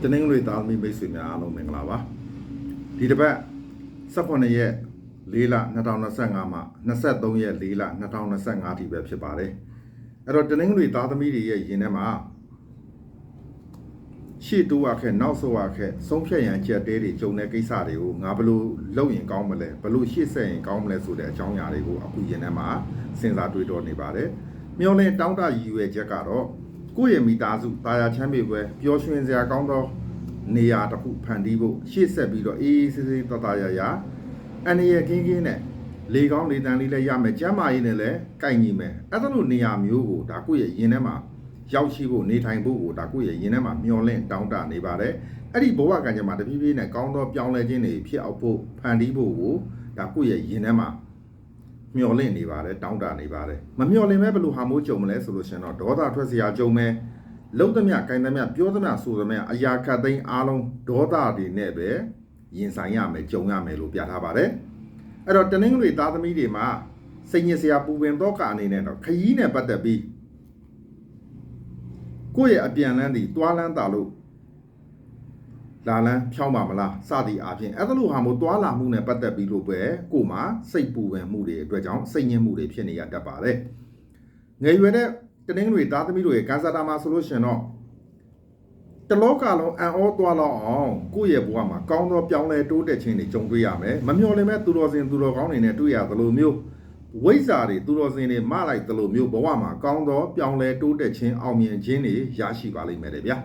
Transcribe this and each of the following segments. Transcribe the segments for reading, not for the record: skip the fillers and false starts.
တနင်္ဂနွေသားသမီးမိတ်ဆွေများအားလုံးမင်္ဂလာပါဒီတစ်ပတ်18ရက်4လ2025မှာ23ရက်4လ2025ထိပဲဖြစ်ပါတယ်အဲ့တော့တနင်္ဂနွေသားသမီးတွေရဲ့ယင်ထဲမှာရှေ့တိုးရခဲ့နောက်ဆုတ်ရခဲ့ဆုံးဖြတ်ရန်ကြက်တဲတွေဂျုံတဲ့ကိစ္စတွေကိုငါဘလို့လုပ်ရင်ကောင်းမလဲဘလို့ရှေ့ဆက်ရင်ကောင်းမလဲဆိုတဲ့အကြောင်းအရာတွေကိုအခုယင်ထဲမှာစဉ်းစားတွေးတောနေပါတယ်မျောလင်းတောင်းတရည်ရွယ်ချက်ကတော့ကိုယ့်ရဲ့မိသားစုတာယာချမ်းမြေပွဲပျော်ရွှင်စရာကောင်းသောနေရာတစ်ခုဖန်တီးဖို့ရှေ့ဆက်ပြီးတော့အေးအေးဆေးဆေးတတရရအန်ရကင်းကင်းနဲ့လေကောင်းလေတန်လေးလည်းရမယ်ကျမ်းမာရေးနဲ့လည်းကိုက်ညီမယ်အဲ့ဒါလိုနေရာမျိုးကိုဒါကိုယ့်ရဲ့ယင်ထဲမှာရောက်ရှိဖို့နေထိုင်ဖို့ကိုဒါကိုယ့်ရဲ့ယင်ထဲမှာမျောလင့်တောင်းတနေပါတယ်အဲ့ဒီဘဝကံကြမ္မာတဖြည်းဖြည်းနဲ့ကောင်းသောပြောင်းလဲခြင်းတွေဖြစ်အောင်ဖို့ဖန်တီးဖို့ကိုဒါကိုယ့်ရဲ့ယင်ထဲမှာမျောလင့်နေပါတယ်တောင်းတနေပါတယ်မမျောလင့်မဲဘယ်လိုဟာမိုးကြုံမလဲဆိုလို့ရှင်တော့ဒေါသထွက်စရာကြုံမဲလုံးသမျှကိုင်းသမျှပြောသမျှဆိုသမျှအရာခတ်သိမ်းအားလုံးဒေါသတွေနဲ့ပဲရင်ဆိုင်ရမယ်ကြုံရမယ်လို့ပြထားပါတယ်အဲ့တော့တနင်္ဂနွေသားသမီးတွေမှာစိတ်ညစ်စရာပူပင်တော့ကအနေနဲ့တော့ခရီးနဲ့ပတ်သက်ပြီးကိုယ့်ရဲ့အပြန်လန်းဒီတွားလန်းတာလို့လာလန်းဖြောင်းပါမလားစသည်အားဖြင့်အဲ့ဒါလိုဟာမို့တွားလာမှုနဲ့ပတ်သက်ပြီးလို့ပဲကို့မှာစိတ်ပူပင်မှုတွေအတွက်ကြောင့်စိတ်ညစ်မှုတွေဖြစ်နေရတတ်ပါတယ်ငယ်ရွယ်တဲ့တနင်္ဂနွေသားသမီးတို့ရဲ့ကန်ဆာတာမှာဆိုလို့ရှင်တော့တလောကလုံးအံ့ဩသွားလောက်အောင်ကိုယ့်ရဲ့ဘဝမှာကောင်းသောပြောင်းလဲတိုးတက်ခြင်းတွေကြုံတွေ့ရမယ်မမျှော်လင့်မဲ့သူတော်စင်သူတော်ကောင်းတွေနဲ့တွေ့ရသလိုမျိုးဝိဇ္ဇာတွေသူတော်စင်တွေမလိုက်သလိုမျိုးဘဝမှာကောင်းသောပြောင်းလဲတိုးတက်ခြင်းအောင်မြင်ခြင်းတွေရရှိပါလိမ့်မယ်တဲ့ဗျာ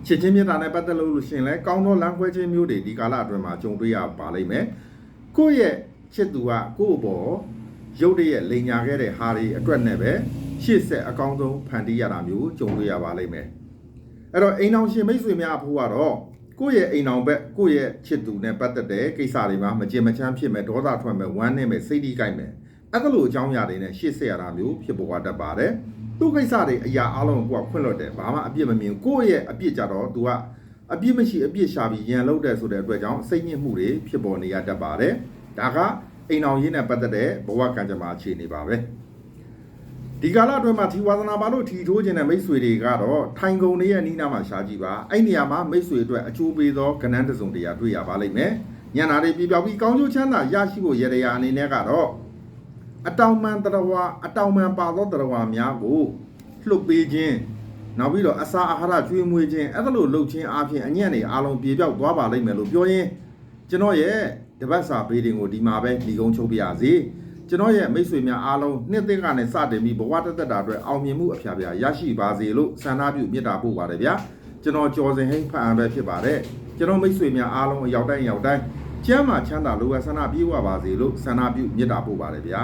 ချစ်ချင်းမြတ်တာနဲ့ပတ်သက်လို့ရှင်လဲကောင်းသောလမ်းခွဲခြင်းမျိုးတွေဒီကာလအတွင်းမှာကြုံတွေ့ရပါလိမ့်မယ်ကိုယ့်ရဲ့ချစ်သူကကိုယ့်ဘောရုပ်တရက်လိန်ညာခဲ့တဲ့ဟာတွေအတွက်နဲ့ပဲရှေ့ဆက်အကောင်းဆုံးဖန်တီးရတာမျိုးကြုံတွေ့ရပါလိမ့်မယ်အဲ့တော့အိမ်အောင်ရှင်မိတ်ဆွေများအဖို့ကတော့ကိုယ့်ရဲ့အိမ်အောင်ဘက်ကိုယ့်ရဲ့ချစ်သူနဲ့ပတ်သက်တဲ့ကိစ္စတွေမှာမကြင်မချမ်းဖြစ်မဲ့ဒေါသထွက်မဲ့ဝမ်းနည်းမဲ့စိတ်ထိကိုက်မဲ့အဲ့ဒါလိုအကြောင်းအရာတွေနဲ့ရှေ့ဆက်ရတာမျိုးဖြစ်ပေါ်တတ်ပါတယ်သူ့ကိစ္စတွေအရာအလုံးကိုကခွင့်လွှတ်တယ်ဘာမှအပြစ်မမြင်ကိုယ့်ရဲ့အပြစ်ကြတော့ तू ကအပြစ်မရှိအပြစ်ရှာပြီးရန်လုပ်တယ်ဆိုတဲ့အတွက်ကြောင့်စိတ်ညစ်မှုတွေဖြစ်ပေါ်နေရတတ်ပါတယ်ဒါကအိမ်အောင်ရေးနဲ့ပတ်သက်တဲ့ဘဝကံကြမ္မာအခြေအနေပါပဲဒီကာလအတွင်းမှာထီဝါသနာပါလို့ထီထိုးခြင်းတဲ့မိတ်ဆွေတွေကတော့ထိုင်ကုန်တွေရဲ့နီးနားမှာရှားကြည့်ပါအဲ့နေရာမှာမိတ်ဆွေအတွက်အကျိုးပေးသောကဏ္ဍတစ်စုံတရာတွေ့ရပါလိမ့်မယ်ညနာတွေပြပြောက်ပြီးကောင်းကျိုးချမ်းသာရရှိဖို့ရရရာအနေနဲ့ကတော့အတောင်မှန်တရားဝါအတောင်မှန်ပါသောတရားဝါများကိုလှုပ်ပေးခြင်းနောက်ပြီးတော့အစာအာဟာရကျွေးမွေးခြင်းအဲ့ဒါလိုလှုပ်ခြင်းအပြင်အညံ့တွေအားလုံးပြေပြောက်သွားပါလိမ့်မယ်လို့ပြောရင်းကျွန်တော်ရဲ့တပတ်စာဘေးတင်ကိုဒီမှာပဲဒီကုန်းချုပ်ပြရစီကျွန်တော်ရဲ့မိတ်ဆွေများအားလုံးနှစ်သစ်ကနေစတင်ပြီးဘဝတသက်တာအတွက်အောင်မြင်မှုအဖျားဖျားရရှိပါစေလို့ဆန္ဒပြုမေတ္တာပို့ပါတယ်ဗျာကျွန်တော်ကျော်စင်ဟိန်းဖန်ပဲဖြစ်ပါတယ်ကျွန်တော်မိတ်ဆွေများအားလုံးအရောက်တိုင်းကျမ်းမာချမ်းသာလိုအပ်ဆန္ဒပြေဝပါစေလို့ဆန္ဒပြုမေတ္တာပို့ပါတယ်ဗျာ